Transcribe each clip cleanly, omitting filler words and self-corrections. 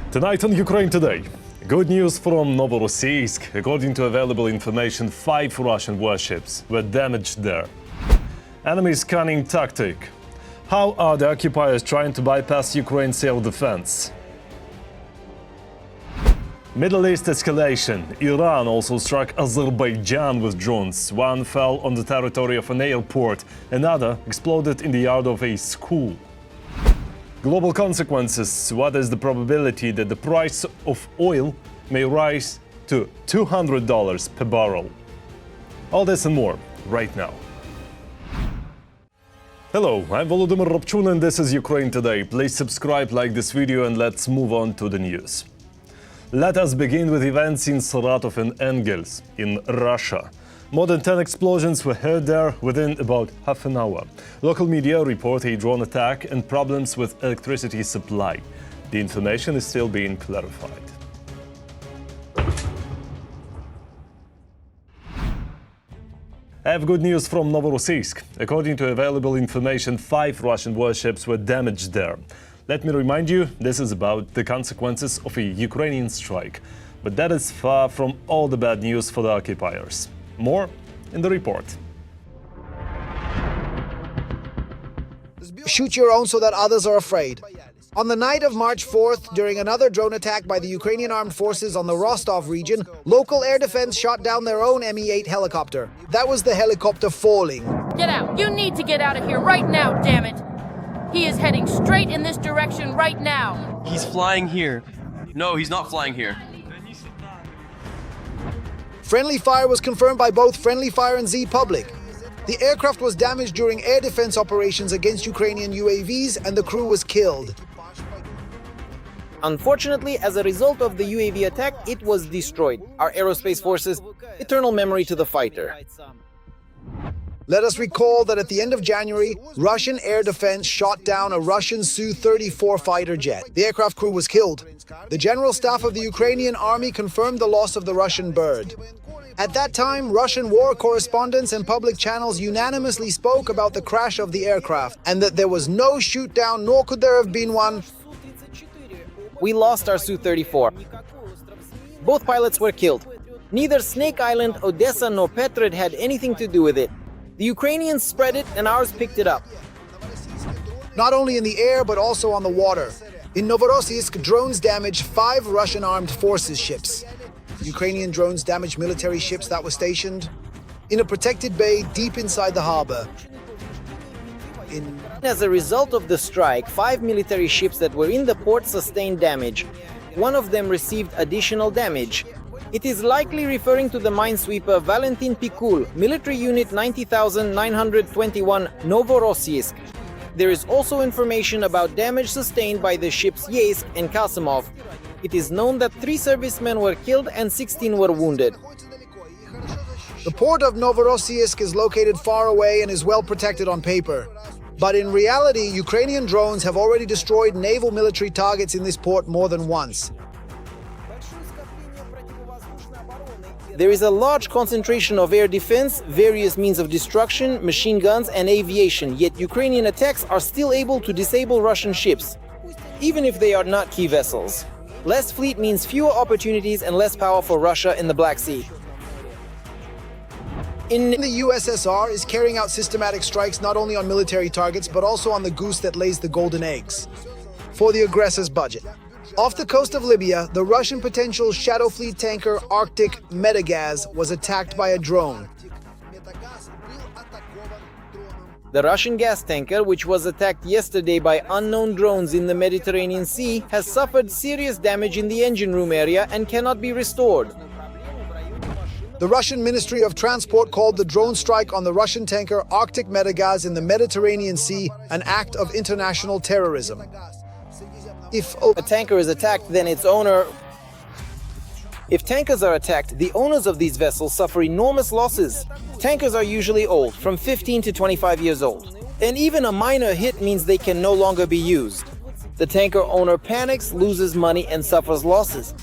Tonight on Ukraine Today, good news from Novorossiysk. According to available information, 5 Russian warships were damaged there. Enemy's cunning tactic. How are the occupiers trying to bypass Ukraine's self-defense? Middle East escalation. Iran also struck Azerbaijan with drones. One fell on the territory of an airport, another exploded in the yard of a school. Global consequences. What is the probability that the price of oil may rise to $200 per barrel? All this and more right now. Hello, I'm Volodymyr Robchun and this is Ukraine Today. Please subscribe, like this video, and let's move on to the news. Let us begin with events in Saratov and Engels in Russia. More than 10 explosions were heard there within about half an hour. Local media report a drone attack and problems with electricity supply. The information is still being clarified. I have good news from Novorossiysk. According to available information, 5 Russian warships were damaged there. Let me remind you, this is about the consequences of a Ukrainian strike. But that is far from all the bad news for the occupiers. More in the report. Shoot your own so that others are afraid. On the night of March 4th, during another drone attack by the Ukrainian armed forces on the Rostov region, local air defense shot down their own Mi-8 helicopter. That was the helicopter falling. Get out! You need to get out of here right now, damn it! He is heading straight in this direction right now. He's flying here. No, he's not flying here. Friendly fire was confirmed by both Friendly Fire and Z Public. The aircraft was damaged during air defense operations against Ukrainian UAVs and the crew was killed. Unfortunately, as a result of the UAV attack, it was destroyed. Our aerospace forces, eternal memory to the fighter. Let us recall that at the end of January, Russian air defense shot down a Russian Su-34 fighter jet. The aircraft crew was killed. The General Staff of the Ukrainian Army confirmed the loss of the Russian bird. At that time, Russian war correspondents and public channels unanimously spoke about the crash of the aircraft and that there was no shoot-down, nor could there have been one. We lost our Su-34. Both pilots were killed. Neither Snake Island, Odessa, nor Petrod had anything to do with it. The Ukrainians spread it and ours picked it up. Not only in the air, but also on the water. In Novorossiysk, drones damaged 5 Russian armed forces ships. Ukrainian drones damaged military ships that were stationed in a protected bay deep inside the harbor. As a result of the strike, 5 military ships that were in the port sustained damage. One of them received additional damage. It is likely referring to the minesweeper Valentin Pikul, military unit 90,921 Novorossiysk. There is also information about damage sustained by the ships Yeysk and Kasimov. It is known that 3 servicemen were killed and 16 were wounded. The port of Novorossiysk is located far away and is well protected on paper. But in reality, Ukrainian drones have already destroyed naval military targets in this port more than once. There is a large concentration of air defense, various means of destruction, machine guns and aviation, yet Ukrainian attacks are still able to disable Russian ships, even if they are not key vessels. Less fleet means fewer opportunities and less power for Russia in the Black Sea. The USSR is carrying out systematic strikes not only on military targets, but also on the goose that lays the golden eggs for the aggressor's budget. Off the coast of Libya, the Russian potential Shadow Fleet tanker Arctic Metagaz was attacked by a drone. The Russian gas tanker, which was attacked yesterday by unknown drones in the Mediterranean Sea, has suffered serious damage in the engine room area and cannot be restored. The Russian Ministry of Transport called the drone strike on the Russian tanker Arctic Metagaz in the Mediterranean Sea an act of international terrorism. If a tanker is attacked, then its owner... If tankers are attacked, the owners of these vessels suffer enormous losses. Tankers are usually old, from 15 to 25 years old. And even a minor hit means they can no longer be used. The tanker owner panics, loses money, and suffers losses.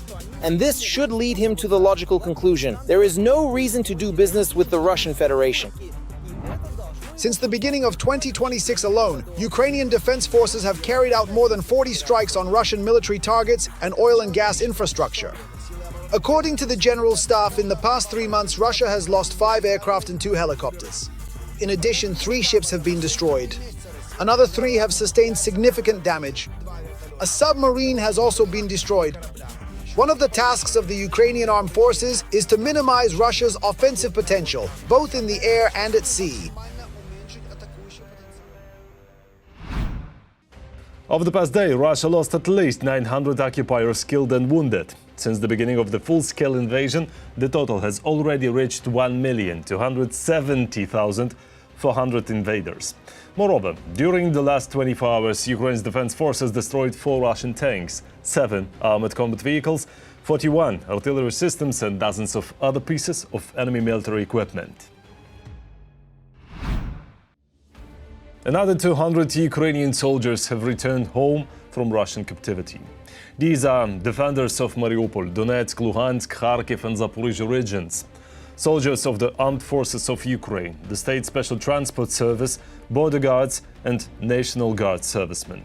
And this should lead him to the logical conclusion: there is no reason to do business with the Russian Federation. Since the beginning of 2026 alone, Ukrainian defense forces have carried out more than 40 strikes on Russian military targets and oil and gas infrastructure. According to the General Staff, in the past 3 months, Russia has lost 5 aircraft and 2 helicopters. In addition, 3 ships have been destroyed. Another 3 have sustained significant damage. A submarine has also been destroyed. One of the tasks of the Ukrainian armed forces is to minimize Russia's offensive potential, both in the air and at sea. Over the past day, Russia lost at least 900 occupiers killed and wounded. Since the beginning of the full-scale invasion, the total has already reached 1,270,400 invaders. Moreover, during the last 24 hours, Ukraine's defense forces destroyed 4 Russian tanks, 7 armored combat vehicles, 41 artillery systems and dozens of other pieces of enemy military equipment. Another 200 Ukrainian soldiers have returned home from Russian captivity. These are defenders of Mariupol, Donetsk, Luhansk, Kharkiv and Zaporizhzhia regions. Soldiers of the Armed Forces of Ukraine, the State Special Transport Service, Border Guards and National Guard servicemen.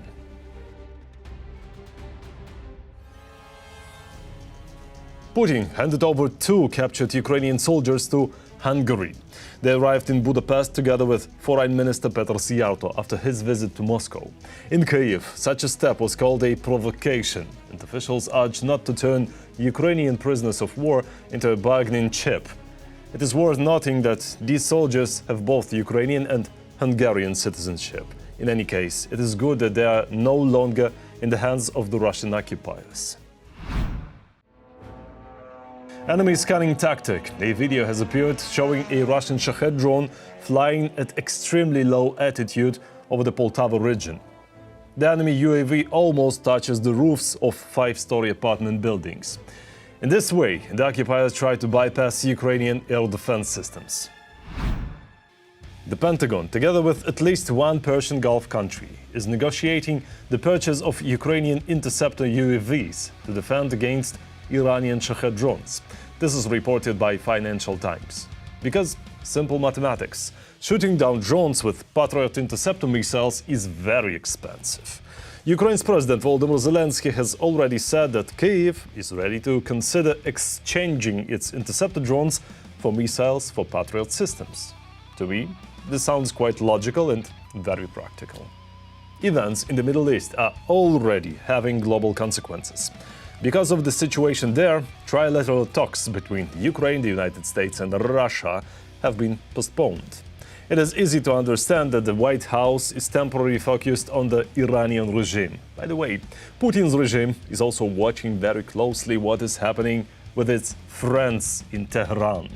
Putin handed over 2 captured Ukrainian soldiers to Hungary. They arrived in Budapest together with Foreign Minister Petr Szijjártó after his visit to Moscow. In Kyiv, such a step was called a provocation, and officials urged not to turn Ukrainian prisoners of war into a bargaining chip. It is worth noting that these soldiers have both Ukrainian and Hungarian citizenship. In any case, it is good that they are no longer in the hands of the Russian occupiers. Enemy scanning tactic. A video has appeared showing a Russian Shahed drone flying at extremely low altitude over the Poltava region. The enemy UAV almost touches the roofs of 5-story apartment buildings. In this way, the occupiers try to bypass Ukrainian air defense systems. The Pentagon, together with at least one Persian Gulf country, is negotiating the purchase of Ukrainian interceptor UAVs to defend against Iranian Shahed drones. This is reported by Financial Times. Because simple mathematics, shooting down drones with Patriot interceptor missiles is very expensive. Ukraine's President Volodymyr Zelensky has already said that Kyiv is ready to consider exchanging its interceptor drones for missiles for Patriot systems. To me, this sounds quite logical and very practical. Events in the Middle East are already having global consequences. Because of the situation there, trilateral talks between Ukraine, the United States and Russia have been postponed. It is easy to understand that the White House is temporarily focused on the Iranian regime. By the way, Putin's regime is also watching very closely what is happening with its friends in Tehran.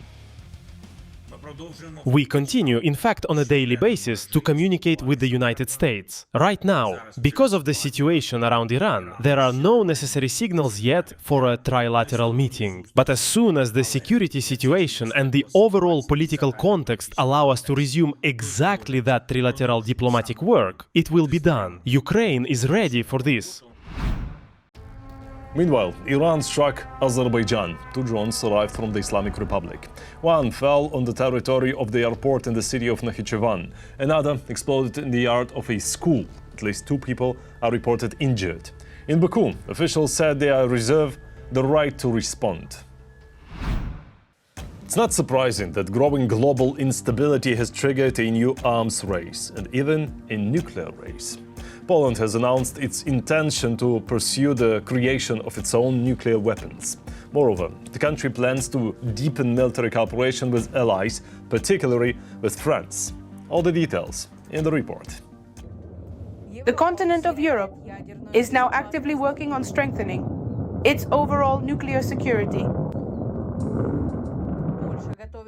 We continue, in fact, on a daily basis to communicate with the United States. Right now, because of the situation around Iran, there are no necessary signals yet for a trilateral meeting. But as soon as the security situation and the overall political context allow us to resume exactly that trilateral diplomatic work, it will be done. Ukraine is ready for this. Meanwhile, Iran struck Azerbaijan. 2 drones arrived from the Islamic Republic. One fell on the territory of the airport in the city of Nakhichevan. Another exploded in the yard of a school. At least 2 people are reported injured. In Baku, officials said they are reserved the right to respond. It's not surprising that growing global instability has triggered a new arms race, and even a nuclear race. Poland has announced its intention to pursue the creation of its own nuclear weapons. Moreover, the country plans to deepen military cooperation with allies, particularly with France. All the details in the report. The continent of Europe is now actively working on strengthening its overall nuclear security.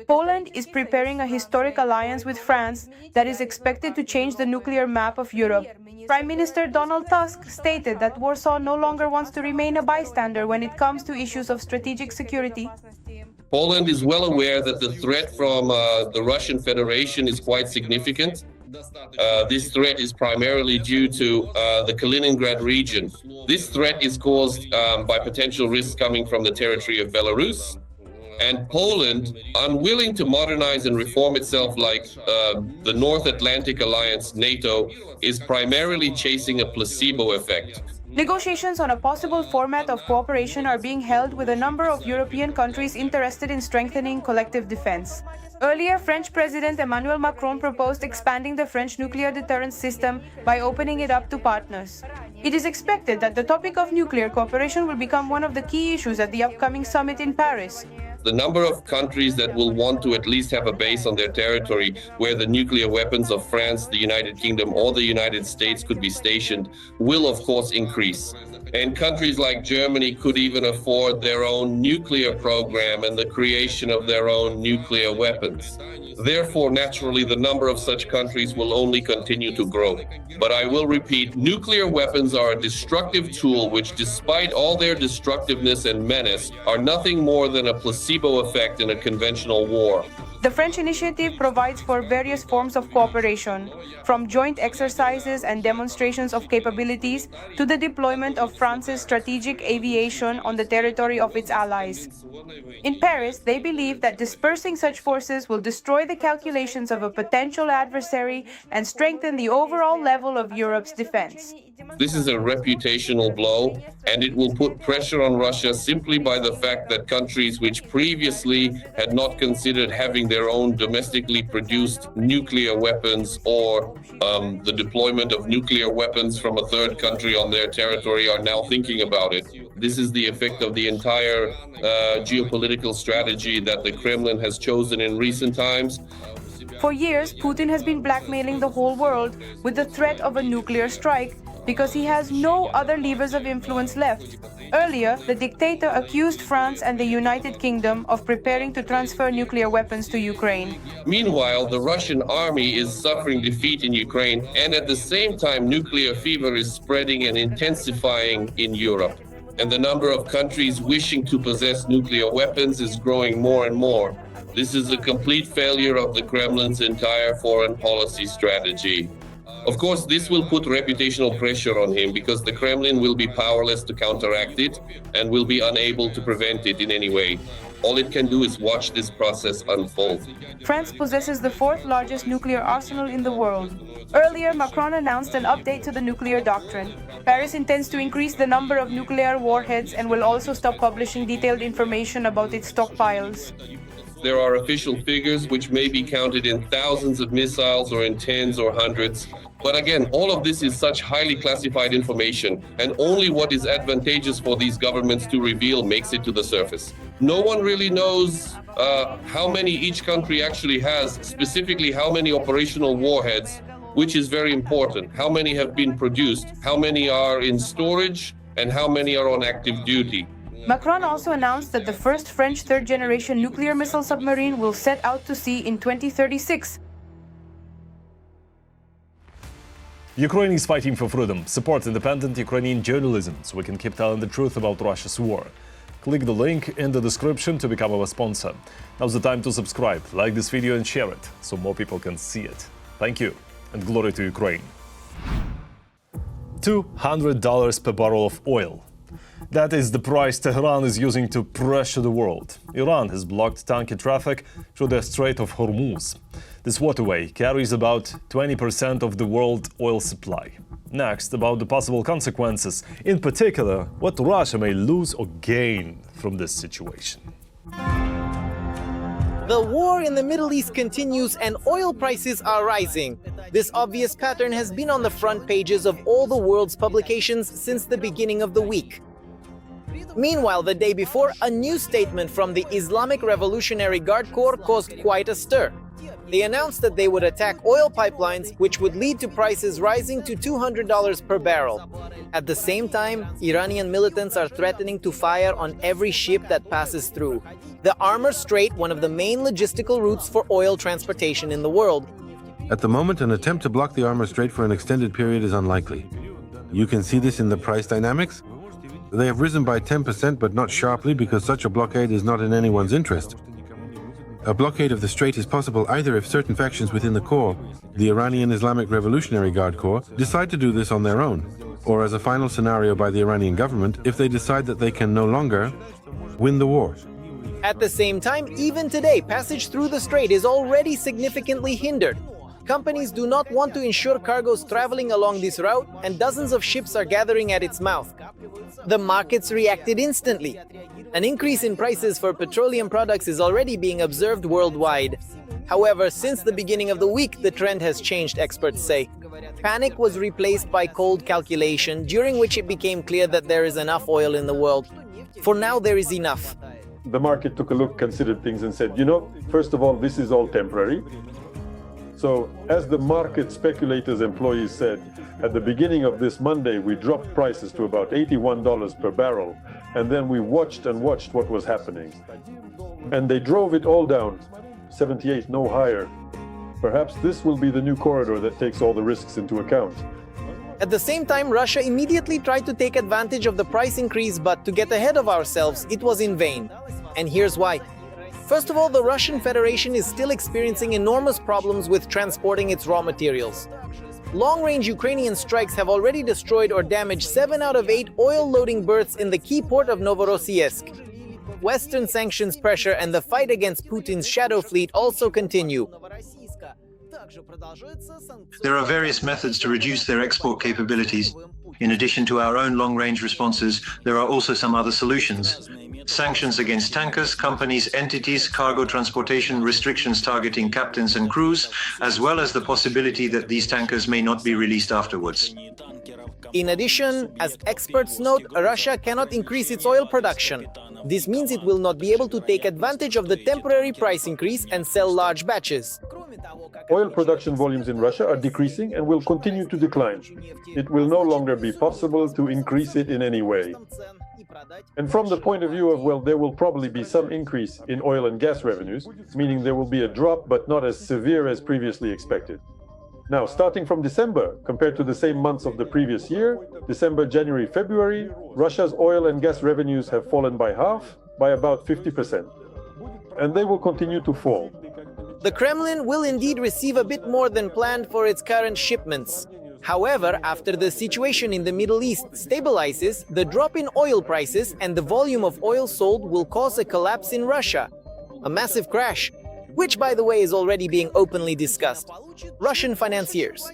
Poland is preparing a historic alliance with France that is expected to change the nuclear map of Europe. Prime Minister Donald Tusk stated that Warsaw no longer wants to remain a bystander when it comes to issues of strategic security. Poland is well aware that the threat from the Russian Federation is quite significant. This threat is primarily due to the Kaliningrad region. This threat is caused by potential risks coming from the territory of Belarus, And Poland, unwilling to modernize and reform itself like the North Atlantic Alliance, NATO, is primarily chasing a placebo effect. Negotiations on a possible format of cooperation are being held with a number of European countries interested in strengthening collective defense. Earlier, French President Emmanuel Macron proposed expanding the French nuclear deterrence system by opening it up to partners. It is expected that the topic of nuclear cooperation will become one of the key issues at the upcoming summit in Paris. The number of countries that will want to at least have a base on their territory where the nuclear weapons of France, the United Kingdom, or the United States could be stationed will, of course, increase. And countries like Germany could even afford their own nuclear program and the creation of their own nuclear weapons. Therefore, naturally, the number of such countries will only continue to grow. But I will repeat, nuclear weapons are a destructive tool which, despite all their destructiveness and menace, are nothing more than a placebo effect in a conventional war. The French initiative provides for various forms of cooperation, from joint exercises and demonstrations of capabilities to the deployment of France's strategic aviation on the territory of its allies. In Paris, they believe that dispersing such forces will destroy the calculations of a potential adversary and strengthen the overall level of Europe's defense. This is a reputational blow, and it will put pressure on Russia simply by the fact that countries which previously had not considered having their own domestically produced nuclear weapons or the deployment of nuclear weapons from a third country on their territory are now thinking about it. This is the effect of the entire geopolitical strategy that the Kremlin has chosen in recent times. For years, Putin has been blackmailing the whole world with the threat of a nuclear strike because he has no other levers of influence left. Earlier, the dictator accused France and the United Kingdom of preparing to transfer nuclear weapons to Ukraine. Meanwhile, the Russian army is suffering defeat in Ukraine, and at the same time, nuclear fever is spreading and intensifying in Europe. And the number of countries wishing to possess nuclear weapons is growing more and more. This is a complete failure of the Kremlin's entire foreign policy strategy. Of course, this will put reputational pressure on him because the Kremlin will be powerless to counteract it and will be unable to prevent it in any way. All it can do is watch this process unfold. France possesses the fourth largest nuclear arsenal in the world. Earlier, Macron announced an update to the nuclear doctrine. Paris intends to increase the number of nuclear warheads and will also stop publishing detailed information about its stockpiles. There are official figures which may be counted in thousands of missiles or in tens or hundreds. But again, all of this is such highly classified information, and only what is advantageous for these governments to reveal makes it to the surface. No one really knows how many each country actually has, specifically how many operational warheads, which is very important. How many have been produced, how many are in storage, and how many are on active duty. Macron also announced that the first French third-generation nuclear missile submarine will set out to sea in 2036. Ukraine is fighting for freedom. Support independent Ukrainian journalism so we can keep telling the truth about Russia's war. Click the link in the description to become our sponsor. Now's the time to subscribe, like this video and share it so more people can see it. Thank you, and glory to Ukraine. $200 per barrel of oil. That is the price Tehran is using to pressure the world. Iran has blocked tanker traffic through the Strait of Hormuz. This waterway carries about 20% of the world oil supply. Next, about the possible consequences, in particular, what Russia may lose or gain from this situation. The war in the Middle East continues and oil prices are rising. This obvious pattern has been on the front pages of all the world's publications since the beginning of the week. Meanwhile, the day before, a new statement from the Islamic Revolutionary Guard Corps caused quite a stir. They announced that they would attack oil pipelines, which would lead to prices rising to $200 per barrel. At the same time, Iranian militants are threatening to fire on every ship that passes through the Armor Strait, one of the main logistical routes for oil transportation in the world. At the moment, an attempt to block the Armor Strait for an extended period is unlikely. You can see this in the price dynamics. They have risen by 10%, but not sharply, because such a blockade is not in anyone's interest. A blockade of the strait is possible either if certain factions within the Corps, the Iranian Islamic Revolutionary Guard Corps, decide to do this on their own, or as a final scenario by the Iranian government if they decide that they can no longer win the war. At the same time, even today, passage through the strait is already significantly hindered. Companies do not want to insure cargoes traveling along this route, and dozens of ships are gathering at its mouth. The markets reacted instantly. An increase in prices for petroleum products is already being observed worldwide. However, since the beginning of the week, the trend has changed, experts say. Panic was replaced by cold calculation, during which it became clear that there is enough oil in the world. For now, there is enough. The market took a look, considered things and said, first of all, this is all temporary. So, as the market speculators employees said, at the beginning of this Monday, we dropped prices to about $81 per barrel, and then we watched and watched what was happening. And they drove it all down, 78, no higher. Perhaps this will be the new corridor that takes all the risks into account. At the same time, Russia immediately tried to take advantage of the price increase, but to get ahead of ourselves, it was in vain. And here's why. First of all, the Russian Federation is still experiencing enormous problems with transporting its raw materials. Long-range Ukrainian strikes have already destroyed or damaged 7 out of 8 oil-loading berths in the key port of Novorossiysk. Western sanctions pressure and the fight against Putin's shadow fleet also continue. There are various methods to reduce their export capabilities. In addition to our own long-range responses, there are also some other solutions. Sanctions against tankers, companies, entities, cargo transportation, restrictions targeting captains and crews, as well as the possibility that these tankers may not be released afterwards. In addition, as experts note, Russia cannot increase its oil production. This means it will not be able to take advantage of the temporary price increase and sell large batches. Oil production volumes in Russia are decreasing and will continue to decline. It will no longer be possible to increase it in any way. And from the point of view of, there will probably be some increase in oil and gas revenues, meaning there will be a drop but not as severe as previously expected. Now, starting from December, compared to the same months of the previous year, December, January, February, Russia's oil and gas revenues have fallen by half, by about 50%. And they will continue to fall. The Kremlin will indeed receive a bit more than planned for its current shipments. However, after the situation in the Middle East stabilizes, the drop in oil prices and the volume of oil sold will cause a collapse in Russia. A massive crash, which, by the way, is already being openly discussed. Russian financiers.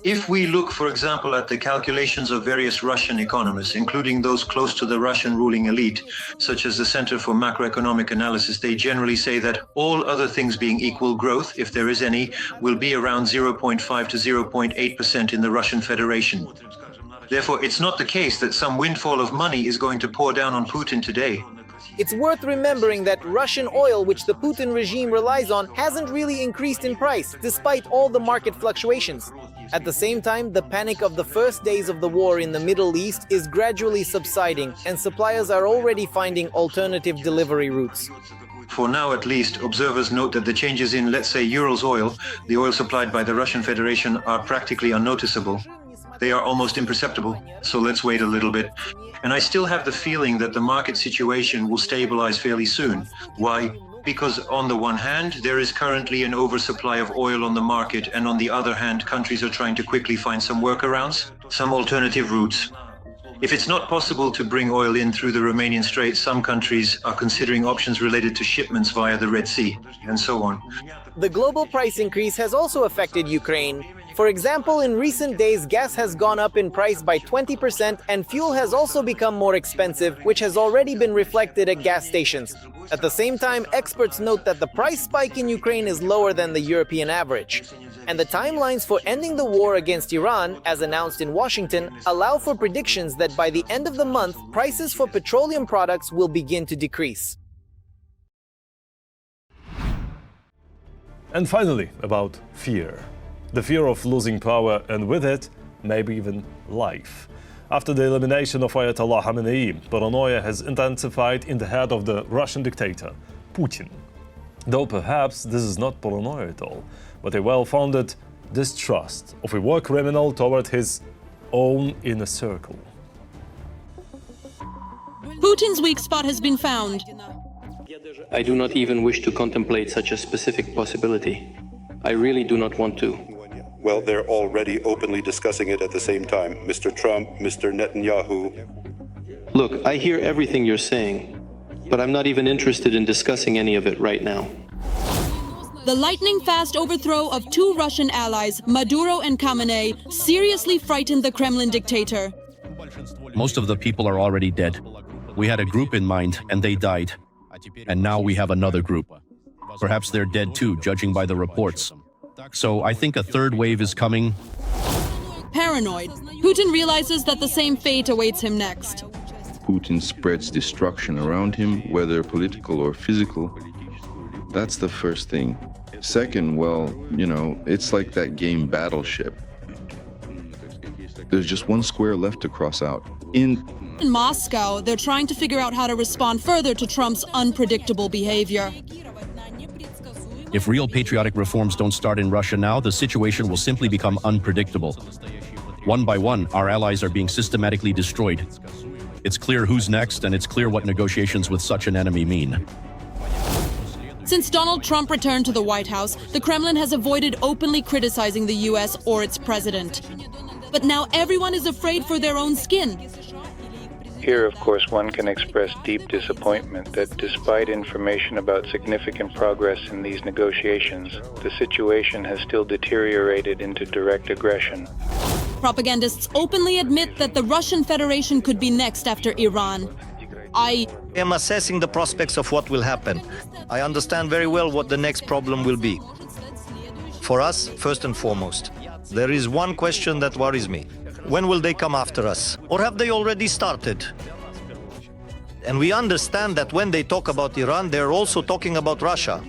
If we look, for example, at the calculations of various Russian economists, including those close to the Russian ruling elite, such as the Center for Macroeconomic Analysis, they generally say that all other things being equal, growth, if there is any, will be around 0.5 to 0.8% in the Russian Federation. Therefore, it's not the case that some windfall of money is going to pour down on Putin today. It's worth remembering that Russian oil, which the Putin regime relies on, hasn't really increased in price, despite all the market fluctuations. At the same time, the panic of the first days of the war in the Middle East is gradually subsiding, and suppliers are already finding alternative delivery routes. For now, at least, observers note that the changes in, let's say, Urals oil, the oil supplied by the Russian Federation, are practically unnoticeable. They are almost imperceptible, so let's wait a little bit. And I still have the feeling that the market situation will stabilize fairly soon. Why? Because on the one hand, there is currently an oversupply of oil on the market, and on the other hand, countries are trying to quickly find some workarounds, some alternative routes. If it's not possible to bring oil in through the Romanian Strait, some countries are considering options related to shipments via the Red Sea, and so on. The global price increase has also affected Ukraine. For example, in recent days, gas has gone up in price by 20% and fuel has also become more expensive, which has already been reflected at gas stations. At the same time, experts note that the price spike in Ukraine is lower than the European average. And the timelines for ending the war against Iran, as announced in Washington, allow for predictions that by the end of the month, prices for petroleum products will begin to decrease. And finally, about fear. The fear of losing power and with it, maybe even life. After the elimination of Ayatollah Khamenei, paranoia has intensified in the head of the Russian dictator, Putin. Though perhaps this is not paranoia at all, but a well-founded distrust of a war criminal toward his own inner circle. Putin's weak spot has been found. I do not even wish to contemplate such a specific possibility. I really do not want to. Well, they're already openly discussing it at the same time. Mr. Trump, Mr. Netanyahu. Look, I hear everything you're saying. but I'm not even interested in discussing any of it right now. The lightning-fast overthrow of two Russian allies, Maduro and Khamenei, seriously frightened the Kremlin dictator. Most of the people are already dead. We had a group in mind, and they died. And now we have another group. Perhaps they're dead too, judging by the reports. So I think a third wave is coming. Paranoid, Putin realizes that the same fate awaits him next. Putin spreads destruction around him, whether political or physical. That's the first thing. Second, well, you know, it's like that game Battleship. There's just one square left to cross out. In Moscow, they're trying to figure out how to respond further to Trump's unpredictable behavior. If real patriotic reforms don't start in Russia now, the situation will simply become unpredictable. One by one, our allies are being systematically destroyed. It's clear who's next, and it's clear what negotiations with such an enemy mean. Since Donald Trump returned to the White House, the Kremlin has avoided openly criticizing the US or its president. But now everyone is afraid for their own skin. Here, of course, one can express deep disappointment that despite information about significant progress in these negotiations, the situation has still deteriorated into direct aggression. Propagandists openly admit that the Russian Federation could be next after Iran. I am assessing the prospects of what will happen. I understand very well what the next problem will be. For us, first and foremost, there is one question that worries me. When will they come after us? Or have they already started? And we understand that when they talk about Iran, they're also talking about Russia.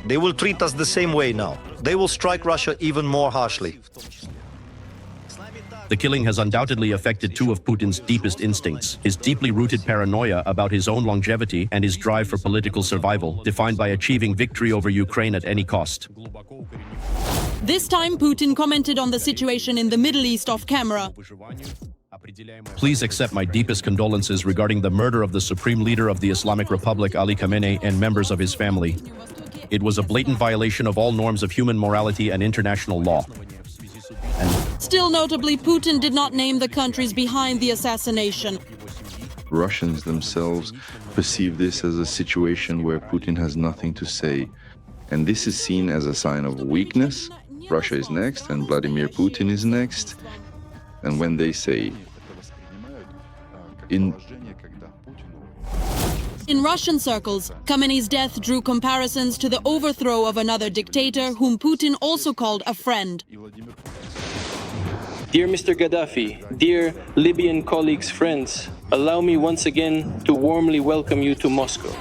They will treat us the same way now. They will strike Russia even more harshly. The killing has undoubtedly affected two of Putin's deepest instincts, his deeply rooted paranoia about his own longevity and his drive for political survival, defined by achieving victory over Ukraine at any cost. This time, Putin commented on the situation in the Middle East off camera. Please accept my deepest condolences regarding the murder of the Supreme Leader of the Islamic Republic, Ali Khamenei, and members of his family. It was a blatant violation of all norms of human morality and international law. Still notably, Putin did not name the countries behind the assassination. Russians themselves perceive this as a situation where Putin has nothing to say. And this is seen as a sign of weakness. Russia is next and Vladimir Putin is next. And when they say, in Russian circles, Khamenei's death drew comparisons to the overthrow of another dictator whom Putin also called a friend. Dear Mr. Gaddafi, dear Libyan colleagues, friends, allow me once again to warmly welcome you to Moscow.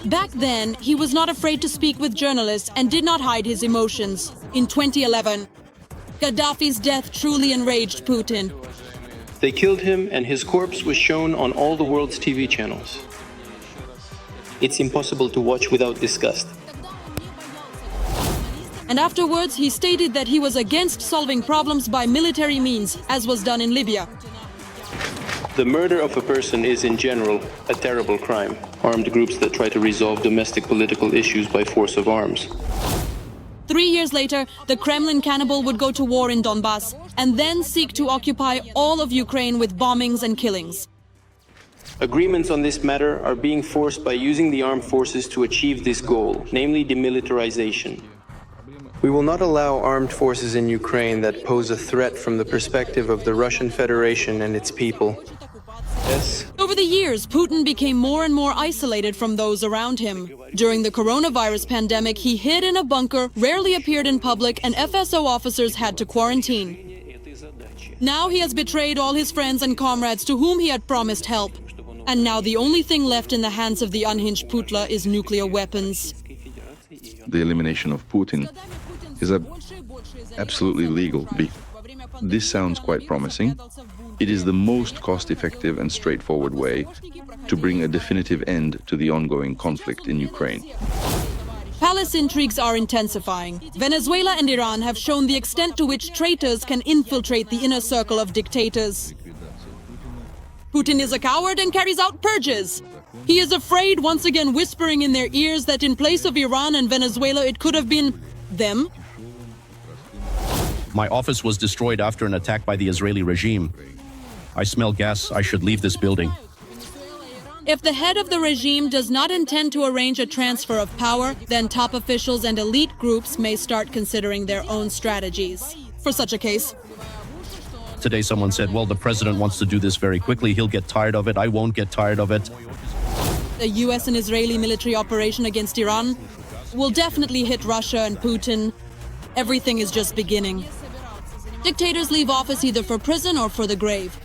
Back then, he was not afraid to speak with journalists and did not hide his emotions. In 2011, Gaddafi's death truly enraged Putin. They killed him and his corpse was shown on all the world's TV channels. It's impossible to watch without disgust. And afterwards, he stated that he was against solving problems by military means, as was done in Libya. The murder of a person is, in general, a terrible crime. Armed groups that try to resolve domestic political issues by force of arms. 3 years later, the Kremlin cannibal would go to war in Donbass and then seek to occupy all of Ukraine with bombings and killings. Agreements on this matter are being forced by using the armed forces to achieve this goal, namely demilitarization. We will not allow armed forces in Ukraine that pose a threat from the perspective of the Russian Federation and its people. Yes. Over the years, Putin became more and more isolated from those around him. During the coronavirus pandemic, he hid in a bunker, rarely appeared in public, and FSO officers had to quarantine. Now he has betrayed all his friends and comrades to whom he had promised help. And now the only thing left in the hands of the unhinged Putla is nuclear weapons. The elimination of Putin is absolutely legal. This sounds quite promising. It is the most cost-effective and straightforward way to bring a definitive end to the ongoing conflict in Ukraine. Palace intrigues are intensifying. Venezuela and Iran have shown the extent to which traitors can infiltrate the inner circle of dictators. Putin is a coward and carries out purges. He is afraid, once again whispering in their ears that in place of Iran and Venezuela, it could have been them. My office was destroyed after an attack by the Israeli regime. I smell gas. I should leave this building. If the head of the regime does not intend to arrange a transfer of power, then top officials and elite groups may start considering their own strategies. For such a case, Today someone said, well, the president wants to do this very quickly. He'll get tired of it. I won't get tired of it. the US and Israeli military operation against Iran will definitely hit Russia and Putin. Everything is just beginning. Dictators leave office either for prison or for the grave.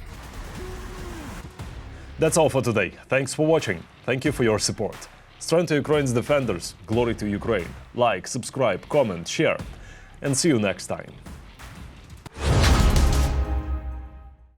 That's all for today. Thanks for watching. Thank you for your support. Strength to Ukraine's defenders. Glory to Ukraine. Like, subscribe, comment, share. And see you next time.